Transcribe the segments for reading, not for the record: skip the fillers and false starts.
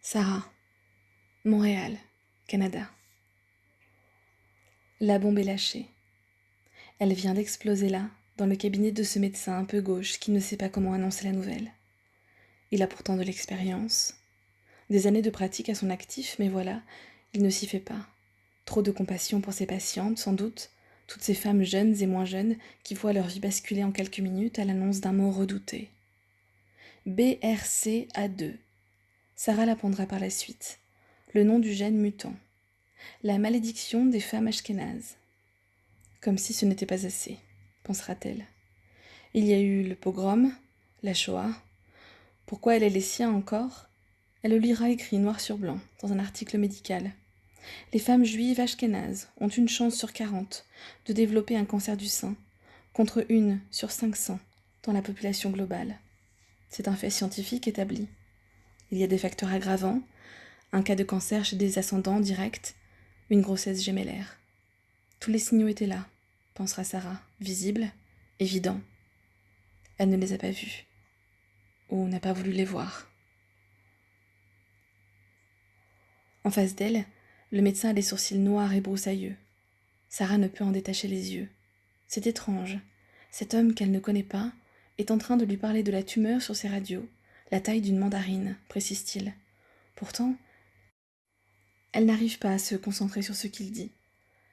Sarah, Montréal, Canada. La bombe est lâchée. Elle vient d'exploser là, dans le cabinet de ce médecin un peu gauche qui ne sait pas comment annoncer la nouvelle. Il a pourtant de l'expérience, des années de pratique à son actif, mais voilà, il ne s'y fait pas. Trop de compassion pour ses patientes, sans doute, toutes ces femmes jeunes et moins jeunes qui voient leur vie basculer en quelques minutes à l'annonce d'un mot redouté. BRCA2. Sarah l'apprendra par la suite. Le nom du gène mutant. La malédiction des femmes ashkénazes. Comme si ce n'était pas assez, pensera-t-elle. Il y a eu le pogrom, la Shoah. Pourquoi elle est les siens encore? Elle le lira écrit noir sur blanc, dans un article médical. Les femmes juives ashkénazes ont une chance sur 40 de développer un cancer du sein, contre 1 sur 500 dans la population globale. C'est un fait scientifique établi. Il y a des facteurs aggravants, un cas de cancer chez des ascendants directs, une grossesse gémellaire. Tous les signaux étaient là, pensera Sarah, visibles, évidents. Elle ne les a pas vus, ou n'a pas voulu les voir. En face d'elle, le médecin a les sourcils noirs et broussailleux. Sarah ne peut en détacher les yeux. C'est étrange. Cet homme qu'elle ne connaît pas est en train de lui parler de la tumeur sur ses radios, la taille d'une mandarine, précise-t-il. Pourtant, elle n'arrive pas à se concentrer sur ce qu'il dit.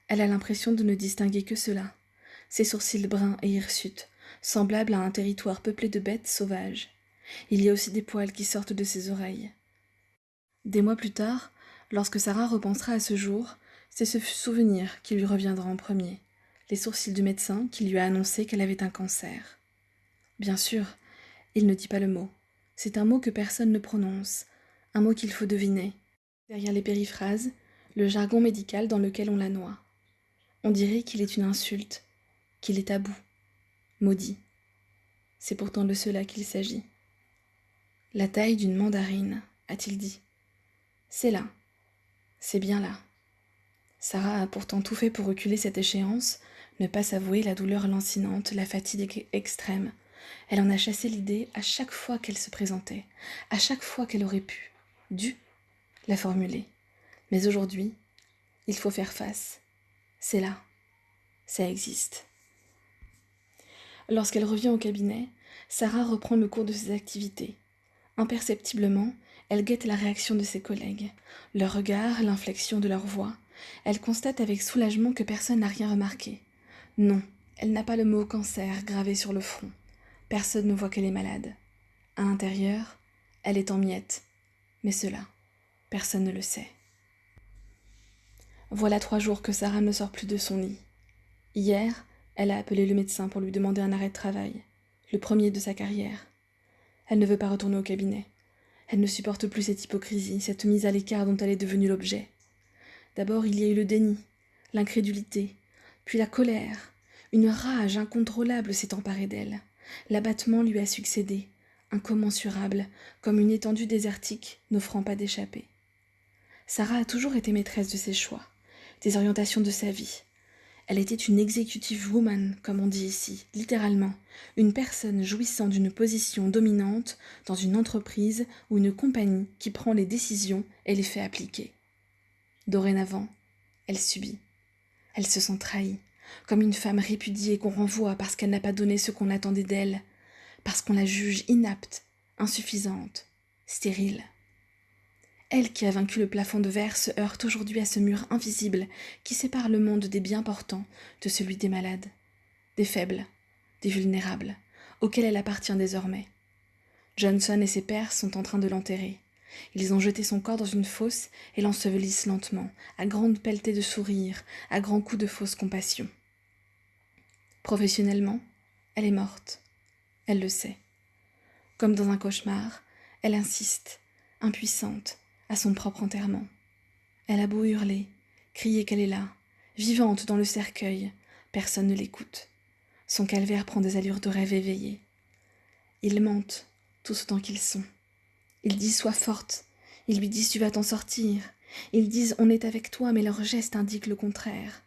Elle a l'impression de ne distinguer que cela, ses sourcils bruns et hirsutes, semblables à un territoire peuplé de bêtes sauvages. Il y a aussi des poils qui sortent de ses oreilles. Des mois plus tard, lorsque Sarah repensera à ce jour, c'est ce souvenir qui lui reviendra en premier, les sourcils du médecin qui lui a annoncé qu'elle avait un cancer. Bien sûr, il ne dit pas le mot. C'est un mot que personne ne prononce, un mot qu'il faut deviner. Derrière les périphrases, le jargon médical dans lequel on la noie. On dirait qu'il est une insulte, qu'il est tabou, maudit. C'est pourtant de cela qu'il s'agit. La taille d'une mandarine, a-t-il dit. C'est là. C'est bien là. Sarah a pourtant tout fait pour reculer cette échéance, ne pas s'avouer la douleur lancinante, la fatigue extrême. Elle en a chassé l'idée à chaque fois qu'elle se présentait, à chaque fois qu'elle aurait dû, la formuler. Mais aujourd'hui, il faut faire face. C'est là. Ça existe. Lorsqu'elle revient au cabinet, Sarah reprend le cours de ses activités. Imperceptiblement, elle guette la réaction de ses collègues, leur regard, l'inflexion de leur voix. Elle constate avec soulagement que personne n'a rien remarqué. Non, elle n'a pas le mot cancer gravé sur le front. Personne ne voit qu'elle est malade. À l'intérieur, elle est en miettes. Mais cela, personne ne le sait. Voilà 3 jours que Sarah ne sort plus de son lit. Hier, elle a appelé le médecin pour lui demander un arrêt de travail, le premier de sa carrière. Elle ne veut pas retourner au cabinet. Elle ne supporte plus cette hypocrisie, cette mise à l'écart dont elle est devenue l'objet. D'abord, il y a eu le déni, l'incrédulité, puis la colère. Une rage incontrôlable s'est emparée d'elle. L'abattement lui a succédé, incommensurable, comme une étendue désertique n'offrant pas d'échappée. Sarah a toujours été maîtresse de ses choix, des orientations de sa vie. Elle était une executive woman, comme on dit ici, littéralement, une personne jouissant d'une position dominante dans une entreprise ou une compagnie qui prend les décisions et les fait appliquer. Dorénavant, elle subit. Elle se sent trahie, comme une femme répudiée qu'on renvoie parce qu'elle n'a pas donné ce qu'on attendait d'elle, parce qu'on la juge inapte, insuffisante, stérile. Elle qui a vaincu le plafond de verre se heurte aujourd'hui à ce mur invisible qui sépare le monde des bien portants de celui des malades, des faibles, des vulnérables, auxquels elle appartient désormais. Johnson et ses pairs sont en train de l'enterrer. Ils ont jeté son corps dans une fosse et l'ensevelissent lentement, à grandes pelletées de sourires, à grands coups de fausse compassion. Professionnellement, elle est morte. Elle le sait. Comme dans un cauchemar, elle insiste, impuissante, à son propre enterrement. Elle a beau hurler, crier qu'elle est là, vivante dans le cercueil, personne ne l'écoute. Son calvaire prend des allures de rêve éveillé. Ils mentent, tous autant qu'ils sont. Ils disent « sois forte », ils lui disent « tu vas t'en sortir », ils disent « on est avec toi », mais leurs gestes indiquent le contraire.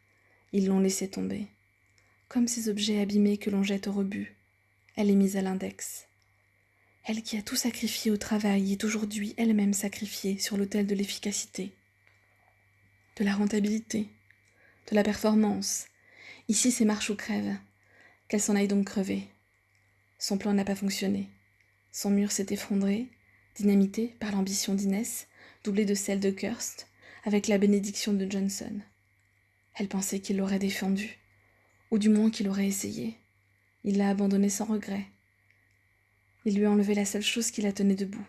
Ils l'ont laissé tomber. Comme ces objets abîmés que l'on jette au rebut, elle est mise à l'index. Elle qui a tout sacrifié au travail est aujourd'hui elle-même sacrifiée sur l'autel de l'efficacité, de la rentabilité, de la performance. Ici, c'est marche ou crève. Qu'elle s'en aille donc crever. Son plan n'a pas fonctionné. Son mur s'est effondré, dynamité par l'ambition d'Inès, doublée de celle de Kirst, avec la bénédiction de Johnson. Elle pensait qu'il l'aurait défendu, ou du moins qu'il aurait essayé. Il l'a abandonnée sans regret. Il lui a enlevé la seule chose qui la tenait debout,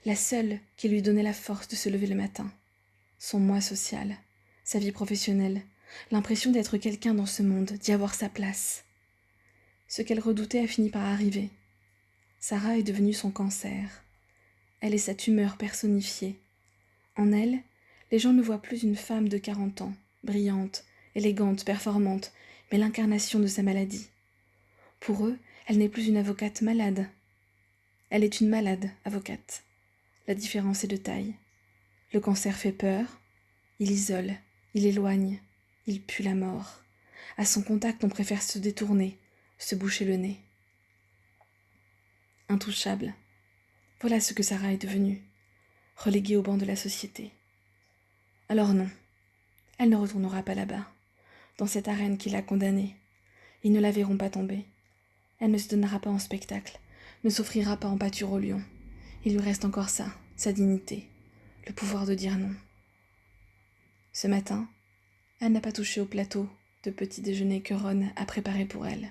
la seule qui lui donnait la force de se lever le matin. Son moi social, sa vie professionnelle, l'impression d'être quelqu'un dans ce monde, d'y avoir sa place. Ce qu'elle redoutait a fini par arriver. Sarah est devenue son cancer. Elle est sa tumeur personnifiée. En elle, les gens ne voient plus une femme de 40 ans, brillante, élégante, performante, mais l'incarnation de sa maladie. Pour eux, elle n'est plus une avocate malade. Elle est une malade avocate. La différence est de taille. Le cancer fait peur, il isole, il éloigne, il pue la mort. À son contact, on préfère se détourner, se boucher le nez. Intouchable. Voilà ce que Sarah est devenue, reléguée au banc de la société. Alors non, elle ne retournera pas là-bas, dans cette arène qui l'a condamnée. Ils ne la verront pas tomber. Elle ne se donnera pas en spectacle, ne s'offrira pas en pâture au lion. Il lui reste encore ça, sa dignité, le pouvoir de dire non. Ce matin, elle n'a pas touché au plateau de petit déjeuner que Ron a préparé pour elle.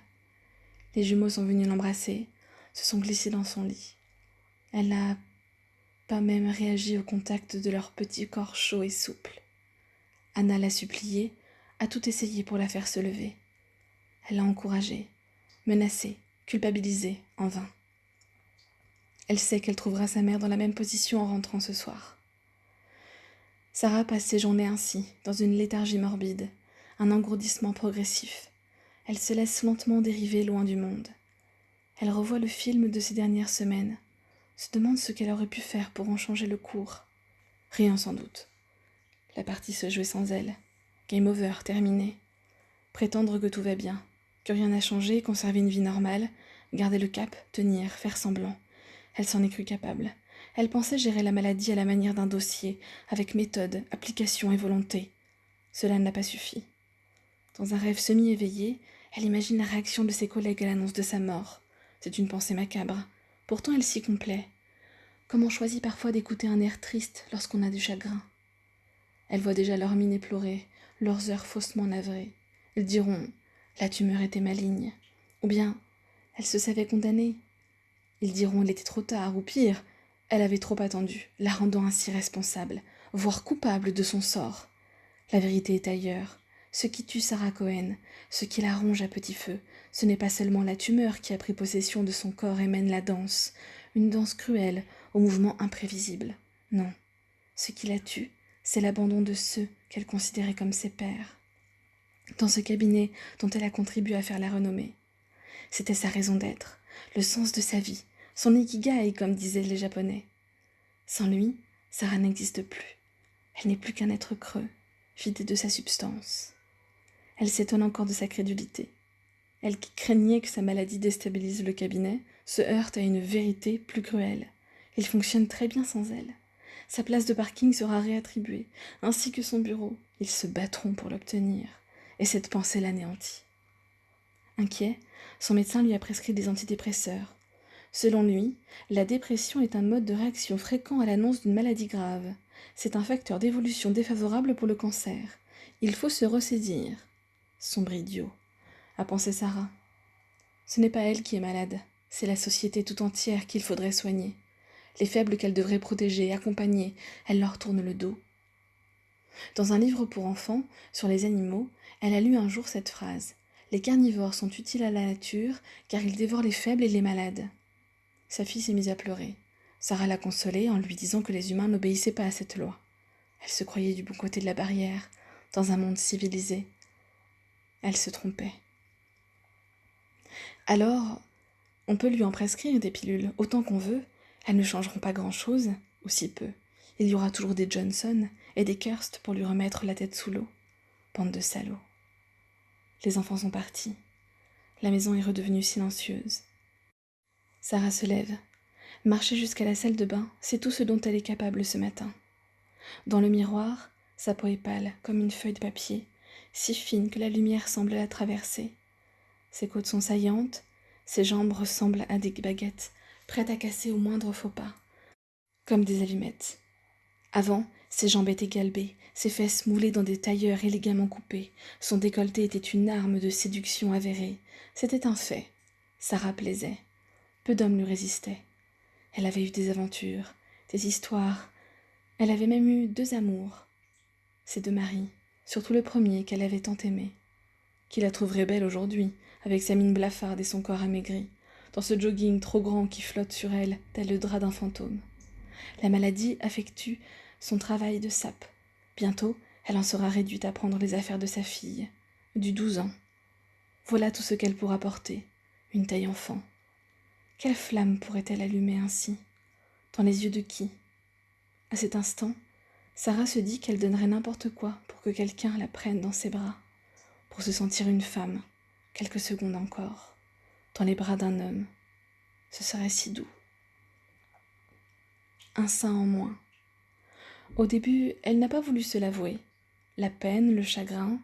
Les jumeaux sont venus l'embrasser, se sont glissés dans son lit. Elle n'a pas même réagi au contact de leur petit corps chaud et souple. Anna l'a suppliée, a tout essayé pour la faire se lever. Elle l'a encouragée, menacée, culpabilisée, en vain. Elle sait qu'elle trouvera sa mère dans la même position en rentrant ce soir. Sarah passe ses journées ainsi, dans une léthargie morbide, un engourdissement progressif. Elle se laisse lentement dériver loin du monde. Elle revoit le film de ces dernières semaines, se demande ce qu'elle aurait pu faire pour en changer le cours. Rien sans doute. La partie se jouait sans elle. Game over, terminé. Prétendre que tout va bien, que rien n'a changé, conserver une vie normale, garder le cap, tenir, faire semblant. Elle s'en est crue capable. Elle pensait gérer la maladie à la manière d'un dossier, avec méthode, application et volonté. Cela n'a pas suffi. Dans un rêve semi-éveillé, elle imagine la réaction de ses collègues à l'annonce de sa mort. C'est une pensée macabre. Pourtant, elle s'y complaît. Comme on choisit parfois d'écouter un air triste lorsqu'on a du chagrin. Elle voit déjà leurs mines éplorées, leurs heures faussement navrées. Ils diront « La tumeur était maligne » ou bien « Elle se savait condamnée ». Ils diront « Il était trop tard » ou pire « Elle avait trop attendu, la rendant ainsi responsable, voire coupable de son sort ». La vérité est ailleurs. Ce qui tue Sarah Cohen, ce qui la ronge à petit feu, ce n'est pas seulement la tumeur qui a pris possession de son corps et mène la danse, une danse cruelle, aux mouvements imprévisibles. Non, ce qui la tue, c'est l'abandon de ceux qu'elle considérait comme ses pères. Dans ce cabinet dont elle a contribué à faire la renommée. C'était sa raison d'être, le sens de sa vie, son ikigai, comme disaient les Japonais. Sans lui, Sarah n'existe plus. Elle n'est plus qu'un être creux, vidé de sa substance. Elle s'étonne encore de sa crédulité. Elle qui craignait que sa maladie déstabilise le cabinet se heurte à une vérité plus cruelle. Il fonctionne très bien sans elle. Sa place de parking sera réattribuée, ainsi que son bureau. Ils se battront pour l'obtenir. Et cette pensée l'anéantit. Inquiet, son médecin lui a prescrit des antidépresseurs. Selon lui, la dépression est un mode de réaction fréquent à l'annonce d'une maladie grave. C'est un facteur d'évolution défavorable pour le cancer. Il faut se ressaisir. Sombre idiot, a pensé Sarah. Ce n'est pas elle qui est malade, c'est la société tout entière qu'il faudrait soigner. Les faibles qu'elle devrait protéger, accompagner, elle leur tourne le dos. Dans un livre pour enfants, sur les animaux, elle a lu un jour cette phrase. Les carnivores sont utiles à la nature car ils dévorent les faibles et les malades. Sa fille s'est mise à pleurer. Sarah l'a consolée en lui disant que les humains n'obéissaient pas à cette loi. Elle se croyait du bon côté de la barrière, dans un monde civilisé. Elle se trompait. Alors, on peut lui en prescrire des pilules, autant qu'on veut. Elles ne changeront pas grand-chose, ou si peu. Il y aura toujours des Johnson et des Kirst pour lui remettre la tête sous l'eau. Bande de salauds. Les enfants sont partis. La maison est redevenue silencieuse. Sarah se lève. Marcher jusqu'à la salle de bain, c'est tout ce dont elle est capable ce matin. Dans le miroir, sa peau est pâle, comme une feuille de papier, si fine que la lumière semble la traverser. Ses côtes sont saillantes, ses jambes ressemblent à des baguettes, prêtes à casser au moindre faux pas, comme des allumettes. Avant, ses jambes étaient galbées, ses fesses moulées dans des tailleurs élégamment coupés, son décolleté était une arme de séduction avérée. C'était un fait. Sarah plaisait. Peu d'hommes lui résistaient. Elle avait eu des aventures, des histoires. Elle avait même eu 2 amours. Ses 2 maris, surtout le premier qu'elle avait tant aimé. Qui la trouverait belle aujourd'hui, avec sa mine blafarde et son corps amaigri, dans ce jogging trop grand qui flotte sur elle, tel le drap d'un fantôme. La maladie affectue son travail de sape. Bientôt, elle en sera réduite à prendre les affaires de sa fille, du 12 ans. Voilà tout ce qu'elle pourra porter, une taille enfant. Quelle flamme pourrait-elle allumer ainsi? Dans les yeux de qui? À cet instant, Sarah se dit qu'elle donnerait n'importe quoi pour que quelqu'un la prenne dans ses bras, pour se sentir une femme, quelques secondes encore, dans les bras d'un homme. Ce serait si doux. Un sein en moins. Au début, elle n'a pas voulu se l'avouer. La peine, le chagrin.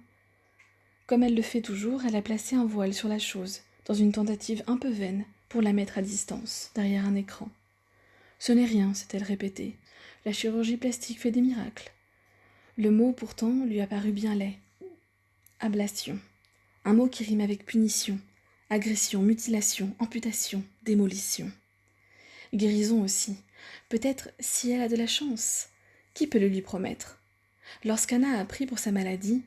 Comme elle le fait toujours, elle a placé un voile sur la chose, dans une tentative un peu vaine pour la mettre à distance, derrière un écran. Ce n'est rien, s'est-elle répétée. La chirurgie plastique fait des miracles. Le mot, pourtant, lui a paru bien laid. Ablation. Un mot qui rime avec punition, agression, mutilation, amputation, démolition. Guérison aussi. Peut-être si elle a de la chance. Qui peut le lui promettre? Lorsqu'Anna a appris pour sa maladie,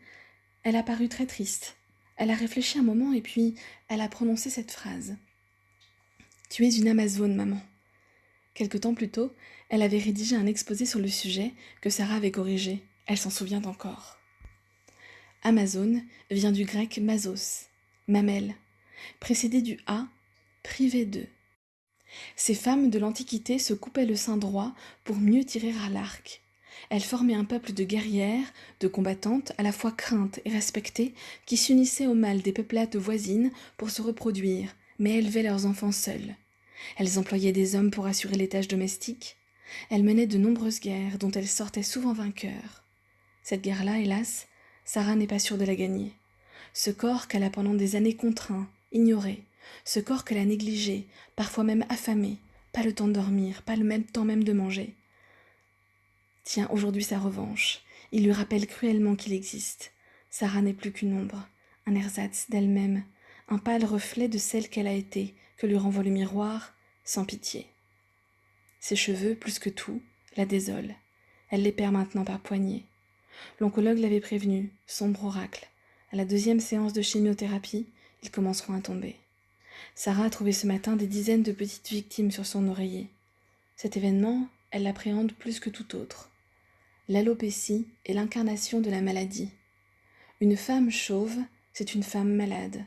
elle a paru très triste. Elle a réfléchi un moment et puis elle a prononcé cette phrase. « Tu es une Amazone, maman. » Quelque temps plus tôt, elle avait rédigé un exposé sur le sujet que Sarah avait corrigé. Elle s'en souvient encore. Amazone vient du grec mazos, mamelle, précédé du a, privé de. Ces femmes de l'Antiquité se coupaient le sein droit pour mieux tirer à l'arc. Elles formaient un peuple de guerrières, de combattantes, à la fois craintes et respectées, qui s'unissaient au mâle des peuplades voisines pour se reproduire, mais élevaient leurs enfants seules. Elles employaient des hommes pour assurer les tâches domestiques. Elles menaient de nombreuses guerres dont elles sortaient souvent vainqueurs. Cette guerre-là, hélas, Sarah n'est pas sûre de la gagner. Ce corps qu'elle a pendant des années contraint, ignoré, ce corps qu'elle a négligé, parfois même affamé, pas le temps de dormir, pas le même temps même de manger. Tient aujourd'hui sa revanche. Il lui rappelle cruellement qu'il existe. Sarah n'est plus qu'une ombre, un ersatz d'elle-même, un pâle reflet de celle qu'elle a été, que lui renvoie le miroir, sans pitié. Ses cheveux, plus que tout, la désolent. Elle les perd maintenant par poignées. L'oncologue l'avait prévenu, sombre oracle. À la 2e séance de chimiothérapie, ils commenceront à tomber. Sarah a trouvé ce matin des dizaines de petites victimes sur son oreiller. Cet événement, elle l'appréhende plus que tout autre. L'alopécie est l'incarnation de la maladie. Une femme chauve, c'est une femme malade.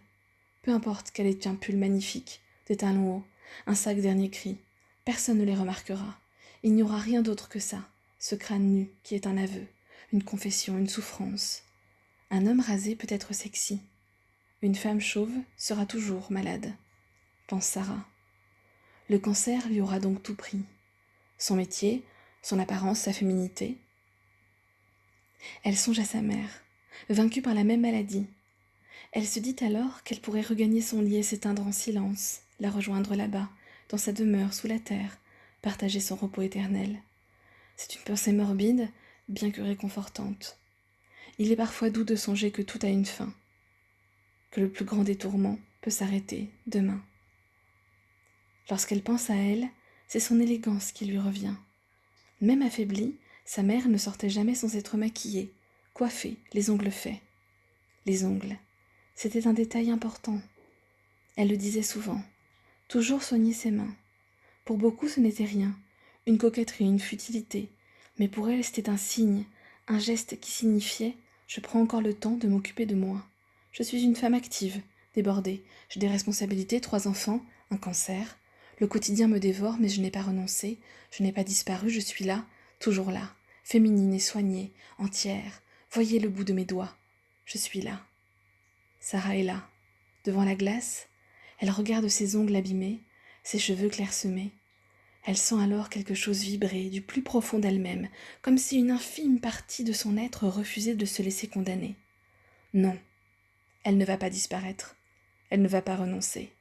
Peu importe qu'elle ait un pull magnifique, des talons hauts, un sac dernier cri, personne ne les remarquera. Il n'y aura rien d'autre que ça, ce crâne nu qui est un aveu, une confession, une souffrance. Un homme rasé peut être sexy. Une femme chauve sera toujours malade, pense Sarah. Le cancer lui aura donc tout pris. Son métier, son apparence, sa féminité. Elle songe à sa mère, vaincue par la même maladie. Elle se dit alors qu'elle pourrait regagner son lit et s'éteindre en silence, la rejoindre là-bas, dans sa demeure sous la terre, partager son repos éternel. C'est une pensée morbide, bien que réconfortante. Il est parfois doux de songer que tout a une fin, que le plus grand des tourments peut s'arrêter demain. Lorsqu'elle pense à elle, c'est son élégance qui lui revient. Même affaiblie, sa mère ne sortait jamais sans être maquillée, coiffée, les ongles faits. Les ongles, c'était un détail important. Elle le disait souvent. Toujours soigner ses mains. Pour beaucoup, ce n'était rien, une coquetterie, une futilité, mais pour elle, c'était un signe, un geste qui signifiait « je prends encore le temps de m'occuper de moi. Je suis une femme active, débordée, j'ai des responsabilités, 3 enfants, un cancer. Le quotidien me dévore, mais je n'ai pas renoncé, je n'ai pas disparu, je suis là, toujours là, féminine et soignée, entière. Voyez le bout de mes doigts. Je suis là. » Sarah est là, devant la glace. Elle regarde ses ongles abîmés, ses cheveux clairsemés. Elle sent alors quelque chose vibrer du plus profond d'elle-même, comme si une infime partie de son être refusait de se laisser condamner. Non, elle ne va pas disparaître, elle ne va pas renoncer.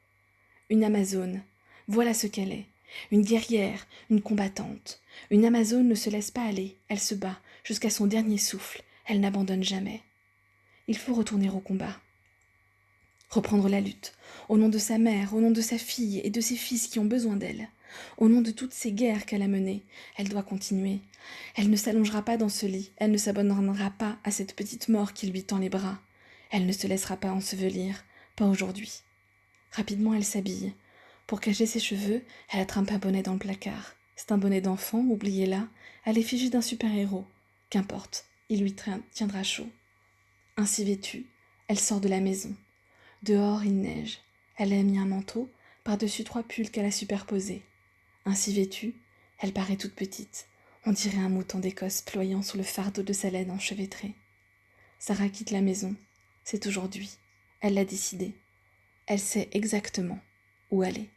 Une Amazone, voilà ce qu'elle est. Une guerrière, une combattante. Une Amazone ne se laisse pas aller, elle se bat, jusqu'à son dernier souffle, elle n'abandonne jamais. Il faut retourner au combat. Reprendre la lutte, au nom de sa mère, au nom de sa fille et de ses fils qui ont besoin d'elle. Au nom de toutes ces guerres qu'elle a menées, elle doit continuer. Elle ne s'allongera pas dans ce lit, elle ne s'abandonnera pas à cette petite mort qui lui tend les bras. Elle ne se laissera pas ensevelir, pas aujourd'hui. Rapidement, elle s'habille. Pour cacher ses cheveux, elle attrape un bonnet dans le placard. C'est un bonnet d'enfant, oublié là, à l'effigie d'un super-héros. Qu'importe, il lui tiendra chaud. Ainsi vêtue, elle sort de la maison. Dehors, il neige. Elle a mis un manteau par-dessus 3 pulls qu'elle a superposés. Ainsi vêtue, elle paraît toute petite. On dirait un mouton d'Écosse ployant sous le fardeau de sa laine enchevêtrée. Sarah quitte la maison. C'est aujourd'hui. Elle l'a décidé. Elle sait exactement où aller.